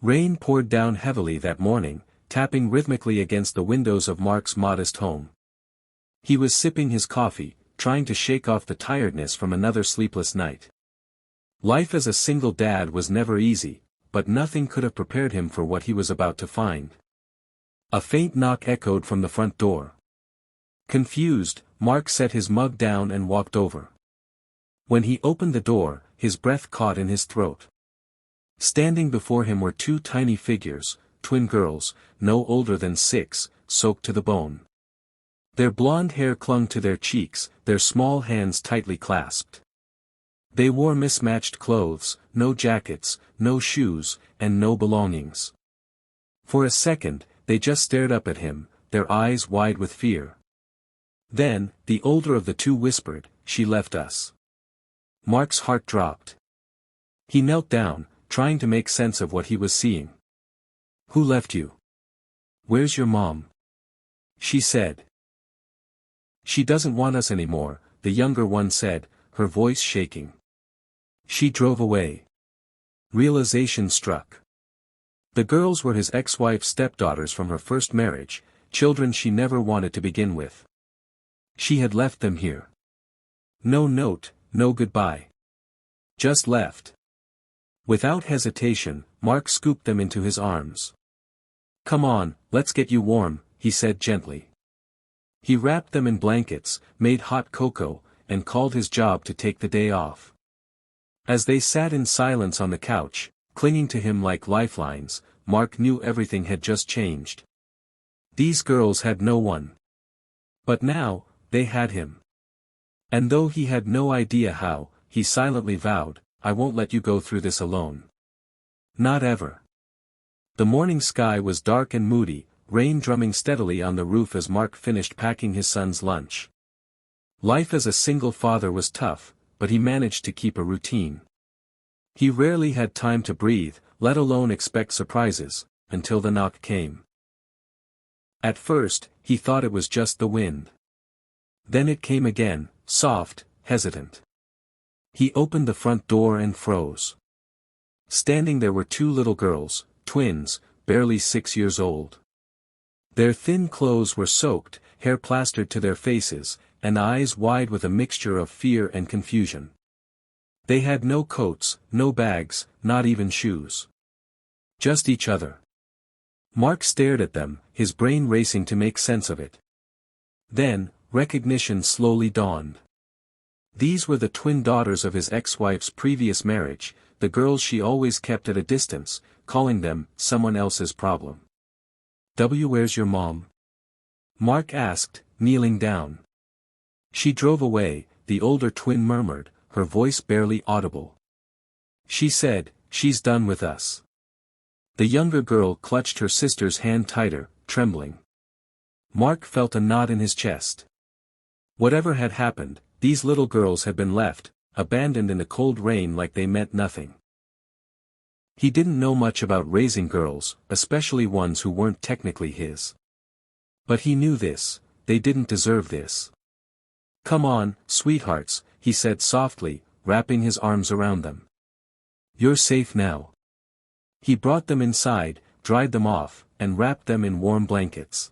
Rain poured down heavily that morning, tapping rhythmically against the windows of Mark's modest home. He was sipping his coffee, trying to shake off the tiredness from another sleepless night. Life as a single dad was never easy, but nothing could have prepared him for what he was about to find. A faint knock echoed from the front door. Confused, Mark set his mug down and walked over. When he opened the door, his breath caught in his throat. Standing before him were two tiny figures, twin girls, no older than 6, soaked to the bone. Their blonde hair clung to their cheeks, their small hands tightly clasped. They wore mismatched clothes, no jackets, no shoes, and no belongings. For a second, they just stared up at him, their eyes wide with fear. Then, the older of the two whispered, "She left us." Mark's heart dropped. He knelt down, trying to make sense of what he was seeing. "Who left you? Where's your mom?" she said. "She doesn't want us anymore," the younger one said, her voice shaking. "She drove away." Realization struck. The girls were his ex-wife's stepdaughters from her first marriage, children she never wanted to begin with. She had left them here. No note, no goodbye. Just left. Without hesitation, Mark scooped them into his arms. "Come on, let's get you warm," he said gently. He wrapped them in blankets, made hot cocoa, and called his job to take the day off. As they sat in silence on the couch, clinging to him like lifelines, Mark knew everything had just changed. These girls had no one. But now, they had him. And though he had no idea how, he silently vowed, "I won't let you go through this alone. Not ever." The morning sky was dark and moody, rain drumming steadily on the roof as Mark finished packing his son's lunch. Life as a single father was tough, but he managed to keep a routine. He rarely had time to breathe, let alone expect surprises, until the knock came. At first, he thought it was just the wind. Then it came again, soft, hesitant. He opened the front door and froze. Standing there were two little girls, twins, barely 6 years old. Their thin clothes were soaked, hair plastered to their faces, and eyes wide with a mixture of fear and confusion. They had no coats, no bags, not even shoes. Just each other. Mark stared at them, his brain racing to make sense of it. Then, recognition slowly dawned. These were the twin daughters of his ex-wife's previous marriage, the girls she always kept at a distance, calling them someone else's problem. "Where's your mom?" Mark asked, kneeling down. "She drove away," the older twin murmured, her voice barely audible. "She said, she's done with us." The younger girl clutched her sister's hand tighter, trembling. Mark felt a knot in his chest. Whatever had happened, these little girls had been left, abandoned in the cold rain like they meant nothing. He didn't know much about raising girls, especially ones who weren't technically his. But he knew this, they didn't deserve this. "Come on, sweethearts," he said softly, wrapping his arms around them. "You're safe now." He brought them inside, dried them off, and wrapped them in warm blankets.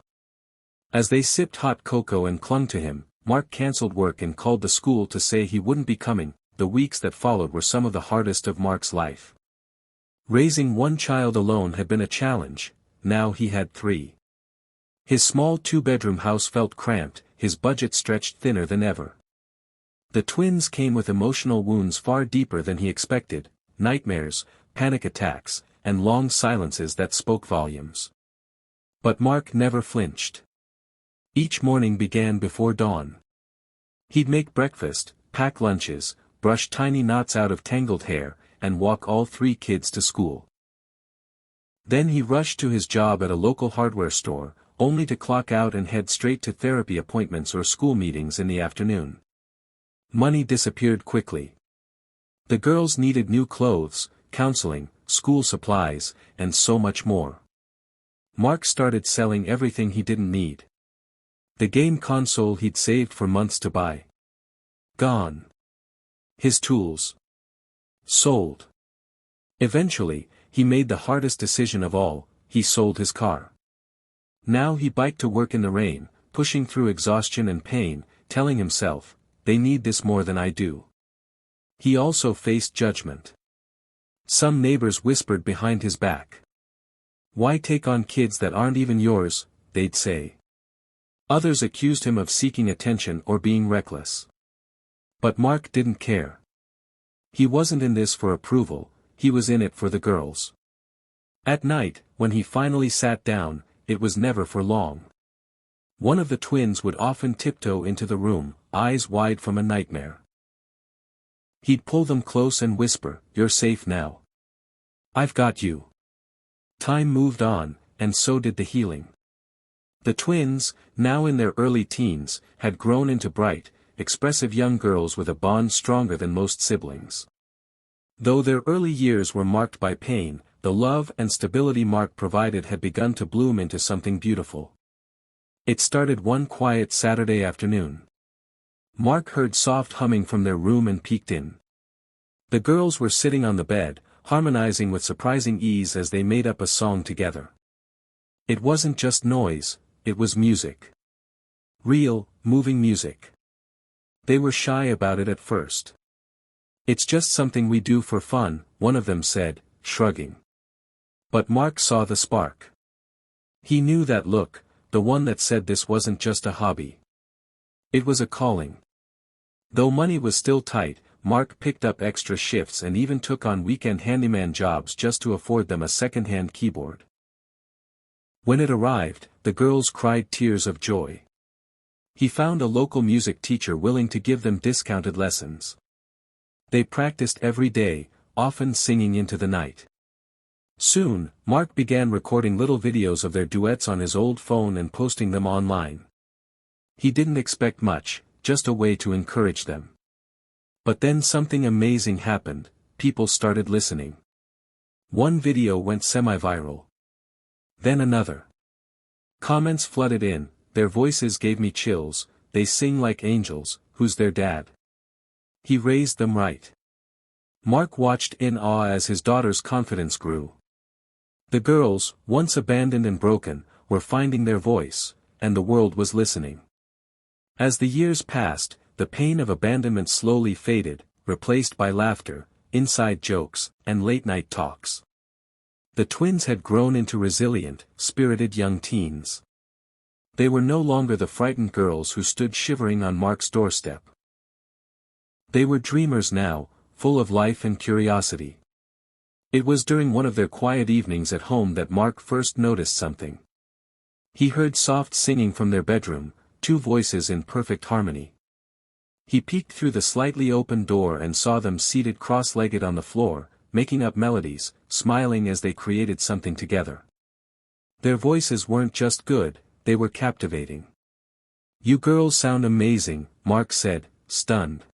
As they sipped hot cocoa and clung to him, Mark cancelled work and called the school to say he wouldn't be coming. The weeks that followed were some of the hardest of Mark's life. Raising one child alone had been a challenge, now he had 3. His small 2-bedroom house felt cramped, his budget stretched thinner than ever. The twins came with emotional wounds far deeper than he expected, nightmares, panic attacks, and long silences that spoke volumes. But Mark never flinched. Each morning began before dawn. He'd make breakfast, pack lunches, brush tiny knots out of tangled hair, and walk all 3 kids to school. Then he rushed to his job at a local hardware store, only to clock out and head straight to therapy appointments or school meetings in the afternoon. Money disappeared quickly. The girls needed new clothes, counseling, school supplies, and so much more. Mark started selling everything he didn't need. The game console he'd saved for months to buy. Gone. His tools. Sold. Eventually, he made the hardest decision of all, he sold his car. Now he biked to work in the rain, pushing through exhaustion and pain, telling himself, they need this more than I do. He also faced judgment. Some neighbors whispered behind his back. Why take on kids that aren't even yours, they'd say. Others accused him of seeking attention or being reckless. But Mark didn't care. He wasn't in this for approval, he was in it for the girls. At night, when he finally sat down, it was never for long. One of the twins would often tiptoe into the room, eyes wide from a nightmare. He'd pull them close and whisper, "You're safe now. I've got you." Time moved on, and so did the healing. The twins, now in their early teens, had grown into bright, expressive young girls with a bond stronger than most siblings. Though their early years were marked by pain, the love and stability Mark provided had begun to bloom into something beautiful. It started one quiet Saturday afternoon. Mark heard soft humming from their room and peeked in. The girls were sitting on the bed, harmonizing with surprising ease as they made up a song together. It wasn't just noise, it was music. Real, moving music. They were shy about it at first. "It's just something we do for fun," one of them said, shrugging. But Mark saw the spark. He knew that look, the one that said this wasn't just a hobby. It was a calling. Though money was still tight, Mark picked up extra shifts and even took on weekend handyman jobs just to afford them a second-hand keyboard. When it arrived, the girls cried tears of joy. He found a local music teacher willing to give them discounted lessons. They practiced every day, often singing into the night. Soon, Mark began recording little videos of their duets on his old phone and posting them online. He didn't expect much, just a way to encourage them. But then something amazing happened, people started listening. One video went semi-viral. Then another. Comments flooded in, "Their voices gave me chills, they sing like angels, who's their dad?" He raised them right. Mark watched in awe as his daughter's confidence grew. The girls, once abandoned and broken, were finding their voice, and the world was listening. As the years passed, the pain of abandonment slowly faded, replaced by laughter, inside jokes, and late-night talks. The twins had grown into resilient, spirited young teens. They were no longer the frightened girls who stood shivering on Mark's doorstep. They were dreamers now, full of life and curiosity. It was during one of their quiet evenings at home that Mark first noticed something. He heard soft singing from their bedroom, two voices in perfect harmony. He peeked through the slightly open door and saw them seated cross-legged on the floor, making up melodies, smiling as they created something together. Their voices weren't just good, they were captivating. "You girls sound amazing," Mark said, stunned.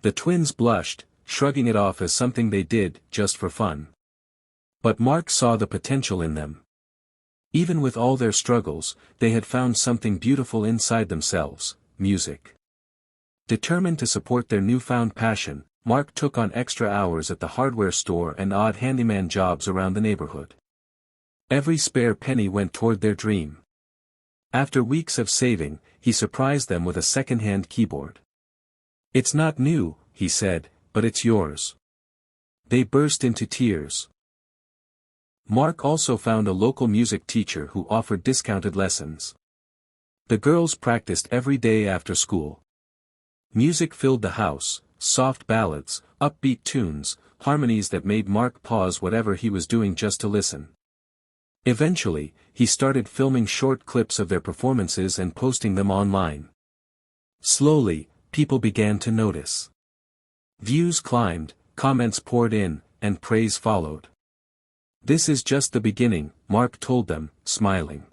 The twins blushed, shrugging it off as something they did, just for fun. But Mark saw the potential in them. Even with all their struggles, they had found something beautiful inside themselves, music. Determined to support their newfound passion, Mark took on extra hours at the hardware store and odd handyman jobs around the neighborhood. Every spare penny went toward their dream. After weeks of saving, he surprised them with a second-hand keyboard. "It's not new," he said, "but it's yours." They burst into tears. Mark also found a local music teacher who offered discounted lessons. The girls practiced every day after school. Music filled the house, soft ballads, upbeat tunes, harmonies that made Mark pause whatever he was doing just to listen. Eventually, he started filming short clips of their performances and posting them online. Slowly, people began to notice. Views climbed, comments poured in, and praise followed. "This is just the beginning," Mark told them, smiling.